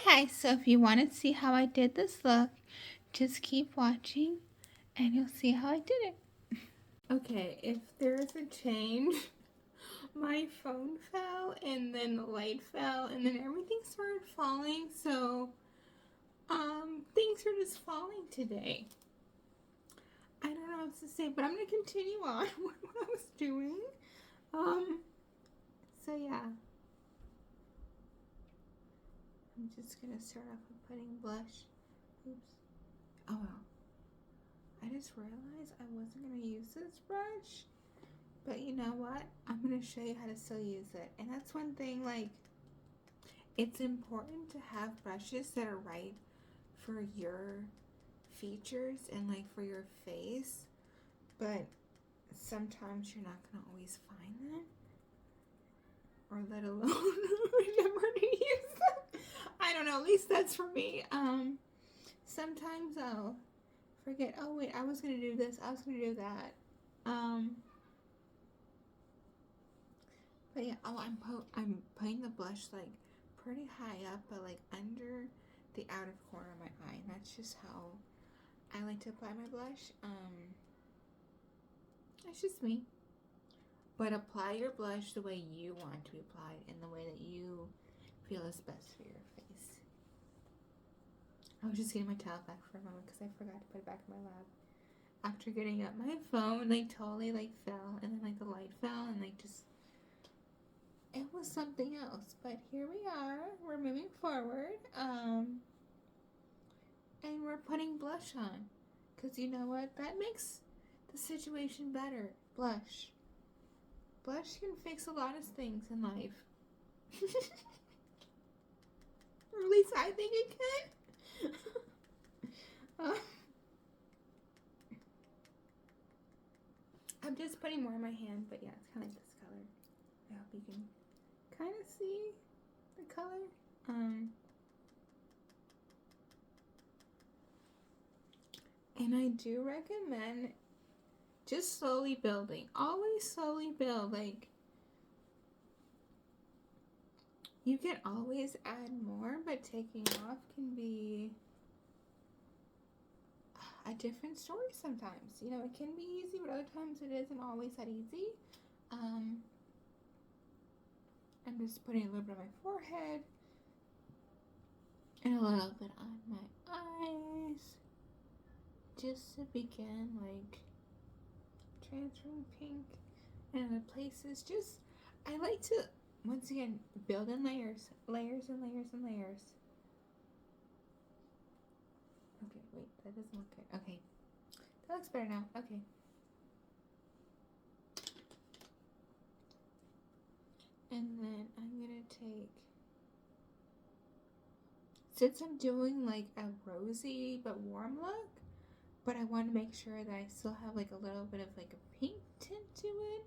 Hi. So if you want to see how I did this look, just keep watching and you'll see how I did it. Okay, if there's a change, my phone fell and then the light fell and then everything started falling. So, things are just falling today. I don't know what to say, but I'm going to continue on with what I was doing. So yeah. I'm just going to start off with putting blush. Oops. Oh well. I just realized I wasn't going to use this brush. But you know what? I'm going to show you how to still use it. And that's one thing, like, it's important to have brushes that are right for your features and like for your face. But sometimes you're not going to always find them. Or let alone remember to use them. I don't know. At least that's for me. Sometimes I'll forget, oh wait, I was going to do this. I was going to do that. But yeah, I'm putting the blush like pretty high up, but like under the outer corner of my eye. And that's just how I like to apply my blush. That's just me. But apply your blush the way you want to be applied and the way that you feel is best for your face. I was just getting my towel back for a moment because I forgot to put it back in my lap. After getting up, my phone like totally like fell, and then like the light fell, and like just it was something else. But here we are. We're moving forward. And we're putting blush on, because you know what? That makes the situation better. Blush. Blush can fix a lot of things in life. Or at least I think it can. I'm just putting more in my hand, but yeah, it's kind of like this color. I hope you can kind of see the color. And I do recommend just slowly building. Always slowly build. Like, you can always add more, but taking off can be a different story sometimes. You know, it can be easy, but other times it isn't always that easy. I'm just putting a little bit on my forehead and a little bit on my eyes, just to begin, like, transferring pink in other places. Just, I like to, once again, build in layers, layers and layers and layers. Okay, wait, that doesn't look good. Okay, that looks better now. Okay. And then I'm gonna take, since I'm doing like a rosy but warm look, but I want to make sure that I still have like a little bit of like a pink tint to it.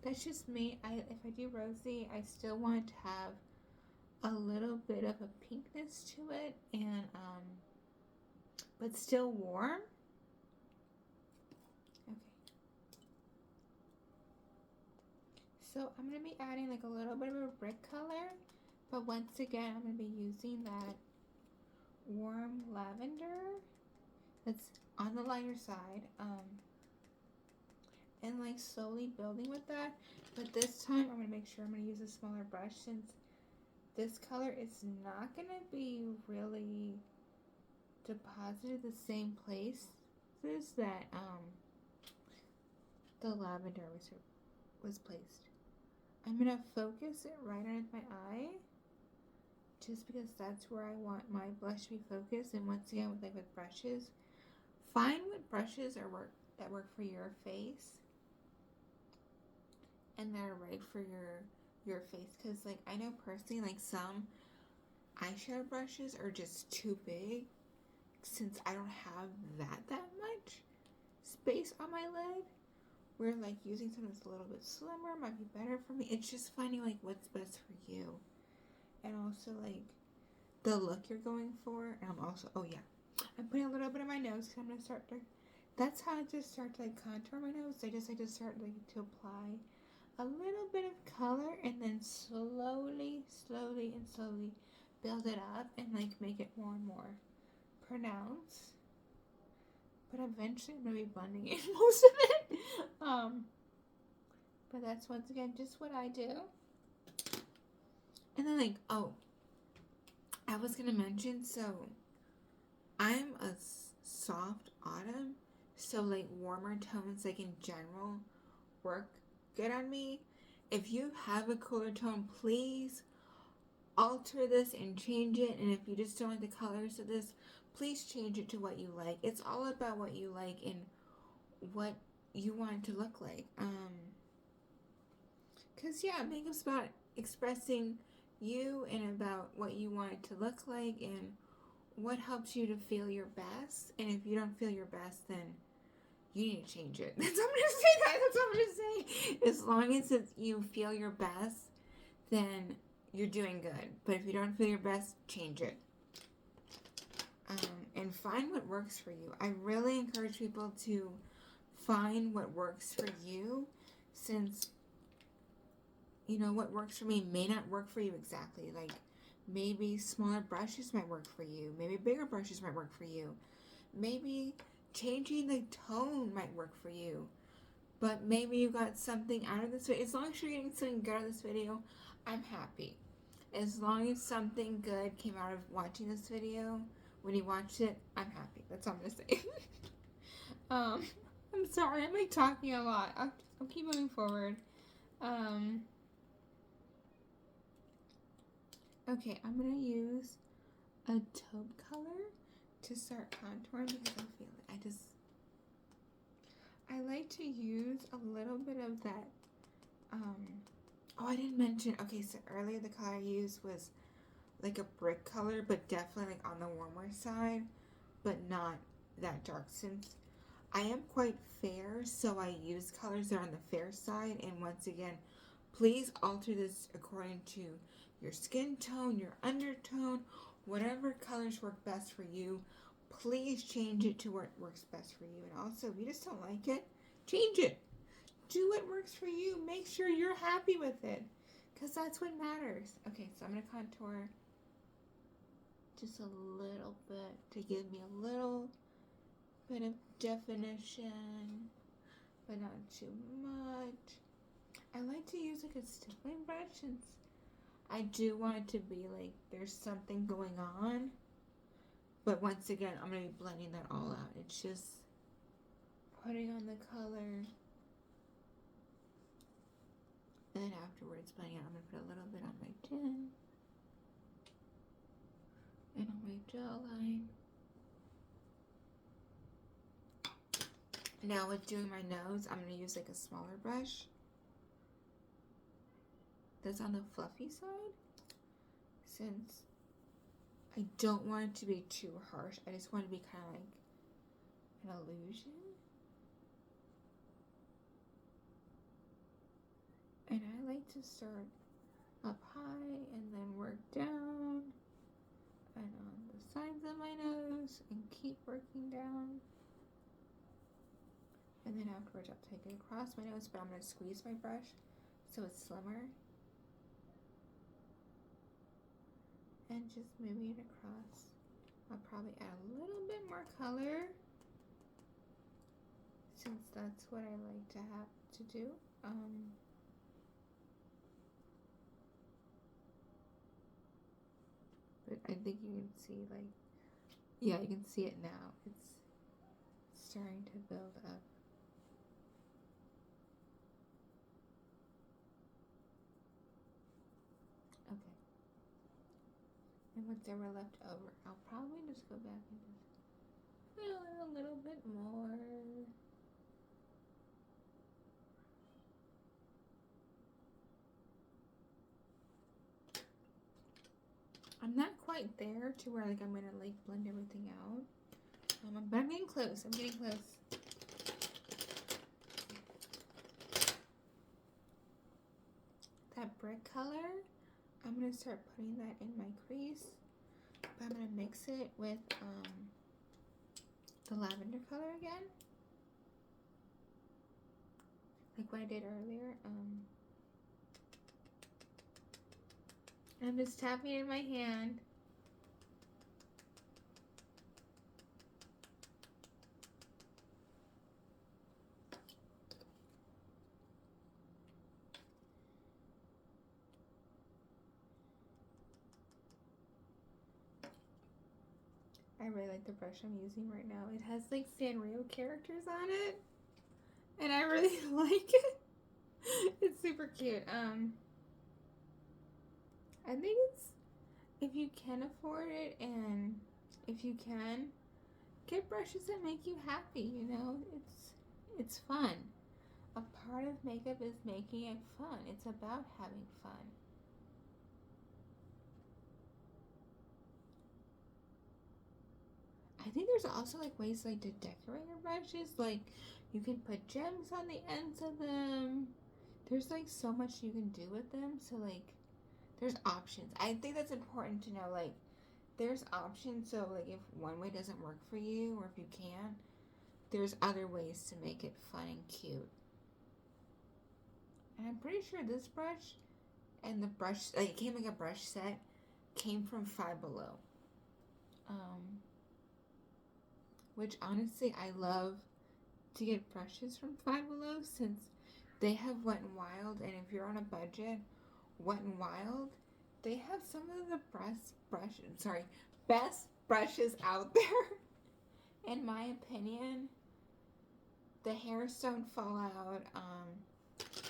That's just me. If I do rosy, I still want to have a little bit of a pinkness to it, and but still warm. Okay. So I'm gonna be adding like a little bit of a brick color, but once again, I'm gonna be using that warm lavender that's on the lighter side, and like slowly building with that. But this time I'm gonna make sure I'm gonna use a smaller brush, since this color is not gonna be really deposited the same places that the lavender was placed. I'm gonna focus it right underneath my eye, just because that's where I want my blush to be focused. And once again, with brushes, find what brushes that work for your face and that are right for your face. Because like, I know personally, like, some eyeshadow brushes are just too big, since I don't have that much space on my lid, where like using something that's a little bit slimmer might be better for me. It's just finding like what's best for you, and also like the look you're going for. And I'm also, oh yeah, I'm putting a little bit on my nose, because I'm gonna start to, that's how I just start to like contour my nose. I just start like to apply a little bit of color, and then slowly build it up and like make it more and more pronounced. But eventually I'm gonna be blending in most of it. But that's once again just what I do. And then like, oh, I was gonna mention, so I'm a soft autumn, so like warmer tones like in general work good on me. If you have a cooler tone, please alter this and change it. And if you just don't like the colors of this, please change it to what you like. It's all about what you like and what you want it to look like. Because yeah, makeup's about expressing you and about what you want it to look like and what helps you to feel your best. And if you don't feel your best, then you need to change it. That's what I'm going to say. That's what I'm going to say. As long as you feel your best, then you're doing good. But if you don't feel your best, change it. And find what works for you. I really encourage people to find what works for you, since, you know, what works for me may not work for you exactly. Like, maybe smaller brushes might work for you. Maybe bigger brushes might work for you. Maybe changing the tone might work for you. But maybe you got something out of this video. As long as you're getting something good out of this video, I'm happy. As long as something good came out of watching this video, when you watched it, I'm happy. That's all I'm going to say. I'm sorry. I'm like talking a lot. I'll keep moving forward. Okay, I'm going to use a taupe color to start contouring because I feel it. I like to use a little bit of that. Oh, I didn't mention. Okay, so earlier the color I used was like a brick color, but definitely like on the warmer side, but not that dark, since I am quite fair, so I use colors that are on the fair side. And once again, please alter this according to your skin tone, your undertone, whatever colors work best for you. Please change it to what works best for you. And also, if you just don't like it, change it. Do what works for you. Make sure you're happy with it, because that's what matters. Okay, so I'm going to contour just a little bit to give me a little bit of definition, but not too much. I like to use like a stippling brush, since I do want it to be like there's something going on. But once again, I'm going to be blending that all out. It's just putting on the color. And then afterwards, blending out, I'm going to put a little bit on my chin. And on my jawline. Now with doing my nose, I'm going to use like a smaller brush that's on the fluffy side, since I don't want it to be too harsh. I just want it to be kind of like an illusion. And I like to start up high and then work down and on the sides of my nose and keep working down. And then afterwards I'll take it across my nose, but I'm going to squeeze my brush so it's slimmer. And just moving it across. I'll probably add a little bit more color, since that's what I like to have to do. But I think you can see, like, yeah, you can see it now. It's starting to build up. Okay. And whatever left over, I'll probably just go back and just fill in a little bit more. I'm not quite there to where like I'm gonna like blend everything out, but I'm getting close. I'm getting close. That brick color, I'm gonna start putting that in my crease, but I'm gonna mix it with the lavender color again, like what I did earlier. I'm just tapping in my hand really like the brush I'm using right now. It has like Sanrio characters on it, and I really like it. It's super cute. I think it's, if you can afford it and if you can, get brushes that make you happy, you know? It's fun. A part of makeup is making it fun. It's about having fun. I think there's also like ways like to decorate your brushes. Like you can put gems on the ends of them. There's like so much you can do with them. So like there's options. I think that's important to know. Like there's options. So like if one way doesn't work for you, or if you can't, there's other ways to make it fun and cute. And I'm pretty sure this brush and the brush, like it came like a brush set, came from Five Below. Which honestly I love to get brushes from Five Below since they have Wet n Wild, and if you're on a budget, Wet n Wild, they have some of the best brushes out there. In my opinion, the hairs don't fall out.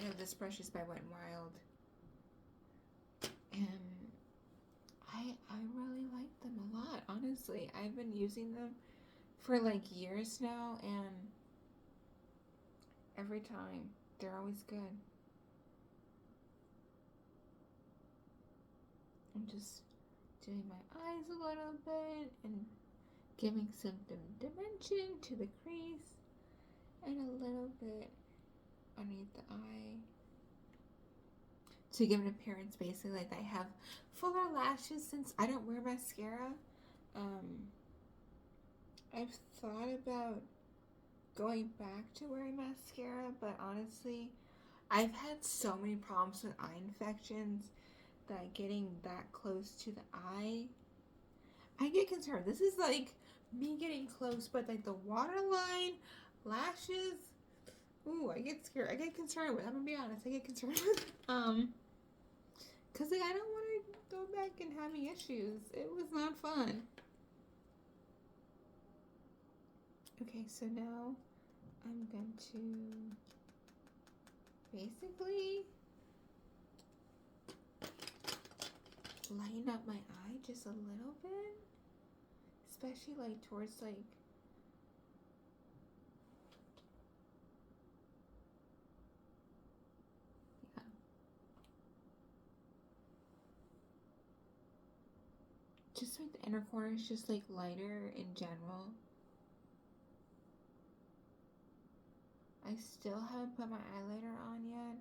You know, this brush is by Wet n Wild, and I really like them a lot. Honestly, I've been using them for like years now, and every time they're always good. I'm just doing my eyes a little bit and giving some dimension to the crease, and a little bit underneath the eye to give an appearance basically like I have fuller lashes since I don't wear mascara. I've thought about going back to wearing mascara, but honestly, I've had so many problems with eye infections that getting that close to the eye, I get concerned. This is like me getting close, but like the waterline, lashes, ooh, I get scared. I get concerned with. I'm gonna be honest. I get concerned with. Cause like I don't want to go back and having issues. It was not fun. Okay, so now I'm going to basically lighten up my eye just a little bit, especially like towards like just like the inner corner is just like lighter in general. I still haven't put my eyeliner on yet,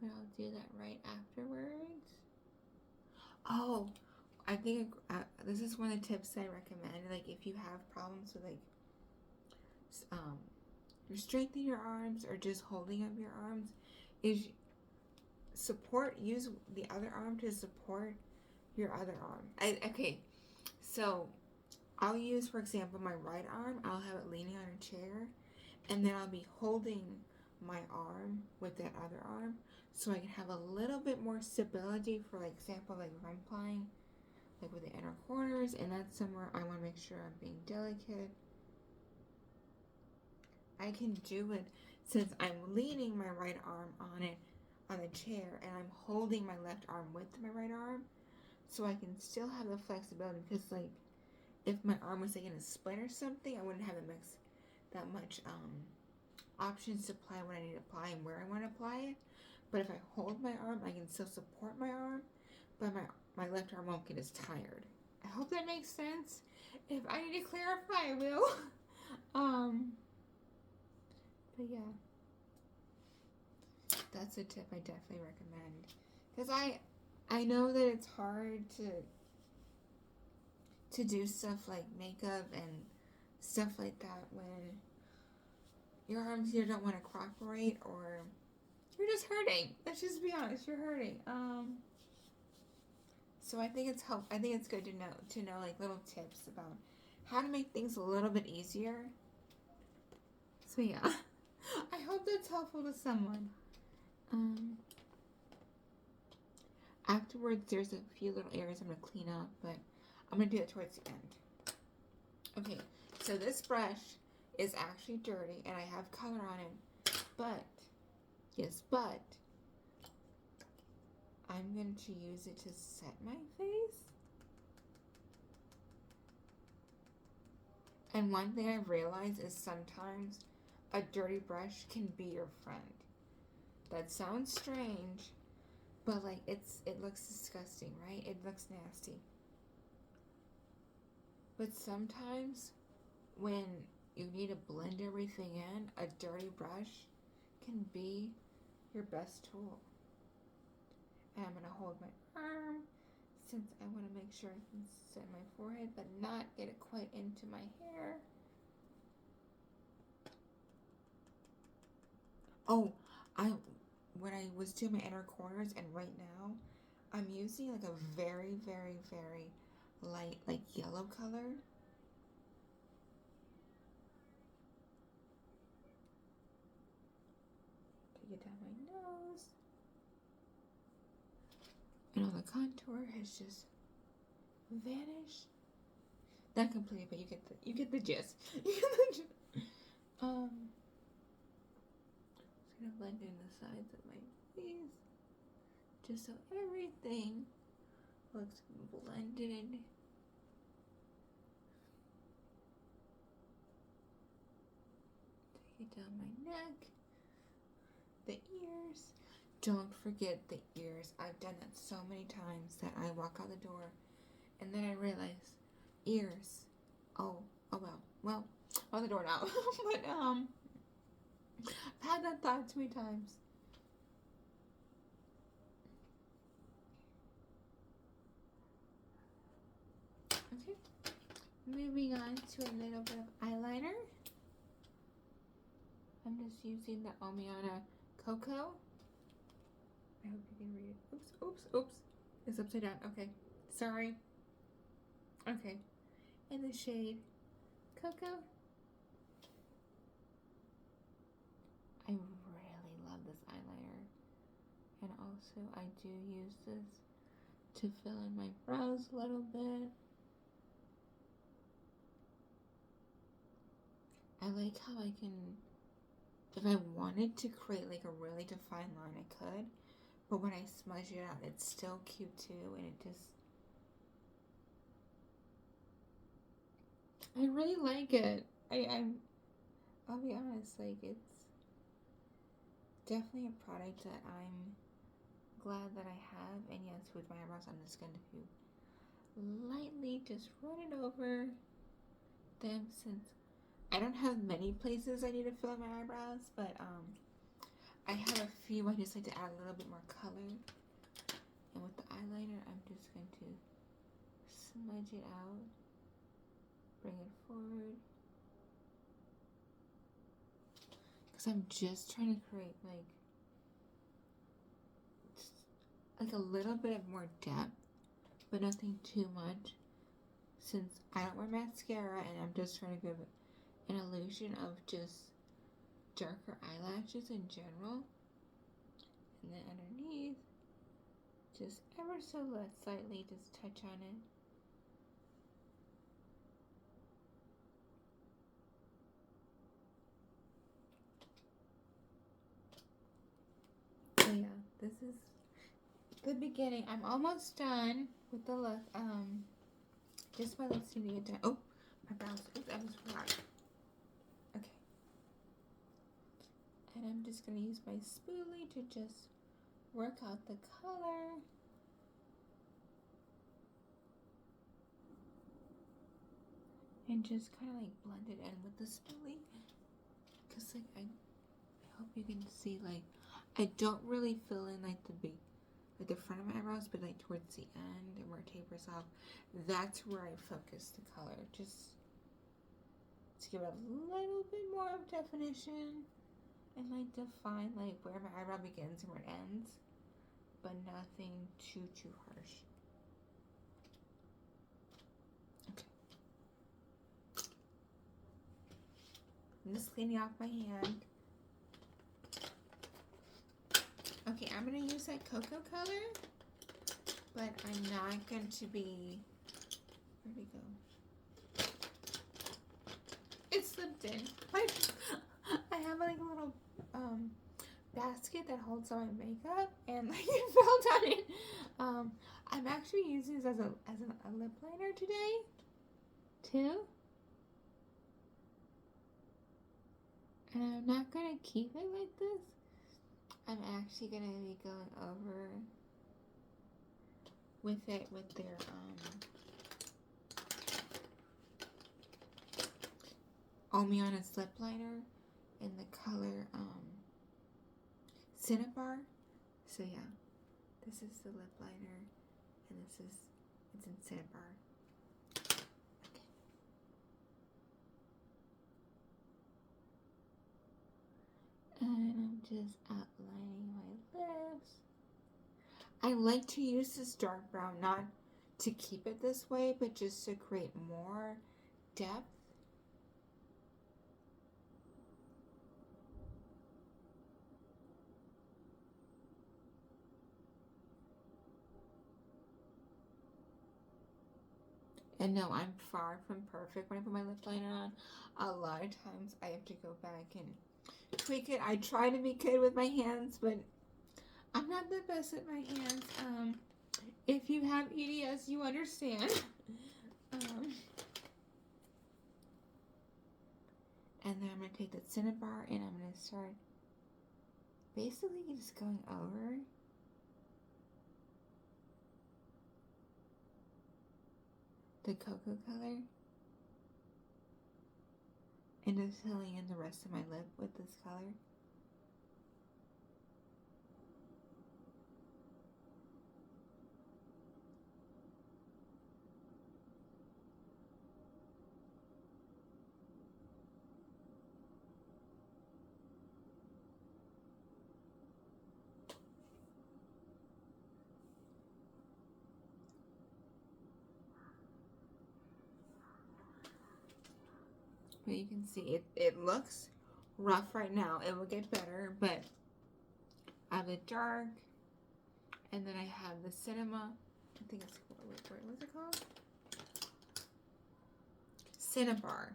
but I'll do that right afterwards. Oh, I think this is one of the tips I recommend. Like if you have problems with like restricting your arms or just holding up your arms, is use the other arm to support your other arm. Okay, so I'll use, for example, my right arm. I'll have it leaning on a chair, and then I'll be holding my arm with that other arm, so I can have a little bit more stability. For like example, like if I'm playing like with the inner corners, and that's somewhere I want to make sure I'm being delicate. I can do it since I'm leaning my right arm on it on the chair, and I'm holding my left arm with my right arm, so I can still have the flexibility. Because like if my arm was like in a split or something, I wouldn't have that much options to apply when I need to apply and where I want to apply it. But if I hold my arm, I can still support my arm, but my left arm won't get as tired. I hope that makes sense. If I need to clarify, I will. But yeah, that's a tip I definitely recommend, because I know that it's hard to do stuff like makeup and stuff like that when your arms either don't want to cooperate or you're just hurting. Let's just be honest, you're hurting. So I think it's good to know like little tips about how to make things a little bit easier. So yeah, I hope that's helpful to someone. Afterwards, there's a few little areas I'm gonna clean up, but I'm gonna do it towards the end. Okay, so this brush is actually dirty and I have color on it, but, yes, but, I'm going to use it to set my face. And one thing I've realized is sometimes a dirty brush can be your friend. That sounds strange, but like it looks disgusting, right? It looks nasty. But sometimes when you need to blend everything in, a dirty brush can be your best tool. And I'm gonna hold my arm since I want to make sure I can set my forehead but not get it quite into my hair. Oh, when I was doing my inner corners and right now I'm using like a very, very, very light like yellow color. Take it down my nose. And all the contour has just vanished. Not completely, but you get the gist. Just gonna blend in the sides of my face, just so everything looks blended. Take it down my neck, the ears. Don't forget the ears. I've done that so many times that I walk out the door and then I realize ears. Oh well, out the door now. But I've had that thought too many times. Okay, moving on to a little bit of eyeliner. I'm just using the Omiana Cocoa. I hope you can read it. Oops. It's upside down. Okay, sorry. Okay, in the shade Cocoa. I really love this eyeliner. And also I do use this to fill in my brows a little bit. I like how I can, if I wanted to create like a really defined line, I could. But when I smudge it out, it's still cute too. And it just, I really like it. I'll be honest, like it's definitely a product that I'm glad that I have. And yes, with my eyebrows, I'm just going to lightly just run it over them since I don't have many places I need to fill in my eyebrows, but I have a few I just like to add a little bit more color. And with the eyeliner, I'm just going to smudge it out, bring it forward. Because I'm just trying to create like a little bit of more depth, but nothing too much. Since I don't wear mascara and I'm just trying to give an illusion of just darker eyelashes in general. And then underneath, just ever so slightly, just touch on it. So yeah, this is the beginning. I'm almost done with the look. Just my lips need to get done. Oh, my brows. Oops, I was right. Okay. And I'm just gonna use my spoolie to just work out the color. And just kind of like blend it in with the spoolie. Cause like I hope you can see, like I don't really fill in like the front of my eyebrows, but like towards the end and where it tapers off, that's where I focus the color, just to give it a little bit more of definition and like define like where my eyebrow begins and where it ends, but nothing too harsh. Okay, I'm just cleaning off my hand. Okay, I'm going to use that cocoa color, but I'm not going to be, where'd we go? basket that holds all my makeup, and like it fell down it. I'm actually using this as a lip liner today, too. And I'm not gonna keep it like this. I'm actually gonna be going over with it with their Omiana lip liner in the color Cinnabar. So yeah, this is the lip liner, and it's in Cinnabar. Okay. And I'm just outlining my lips. I like to use this dark brown, not to keep it this way, but just to create more depth. And no, I'm far from perfect when I put my lip liner on. A lot of times I have to go back and tweak it. I try to be good with my hands, but I'm not the best at my hands. If you have EDS, you understand. And then I'm going to take the cinnabar and I'm going to start basically just going over the cocoa color and just filling in the rest of my lip with this color. But you can see it looks rough right now. It will get better, but I have the dark, and then I have the cinema. I think it's, what was it called? Cinnabar.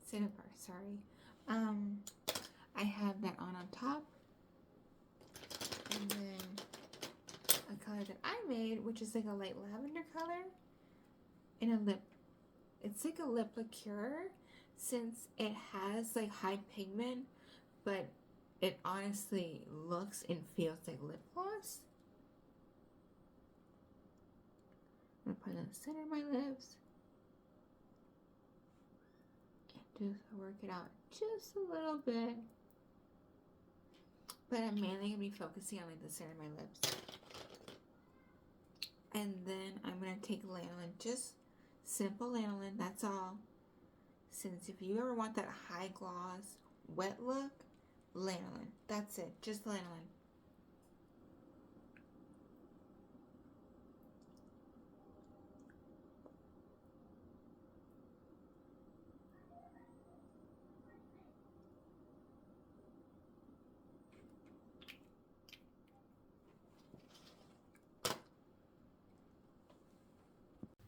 Cinnabar, sorry. I have that on top. And then a color that I made, which is like a light lavender color in a lip. It's like a lip liqueur, since it has like high pigment, but it honestly looks and feels like lip gloss. I'm gonna put it in the center of my lips and just work it out just a little bit. But I'm mainly gonna be focusing on like the center of my lips. And then I'm gonna take lanolin, just simple lanolin, that's all. Since if you ever want that high gloss, wet look, lanolin. That's it, just lanolin.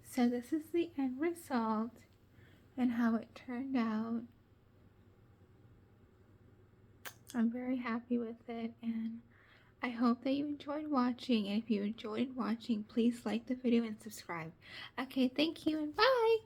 So this is the end result and how it turned out. I'm very happy with it, and I hope that you enjoyed watching. And if you enjoyed watching, please like the video and subscribe. Okay, thank you and bye!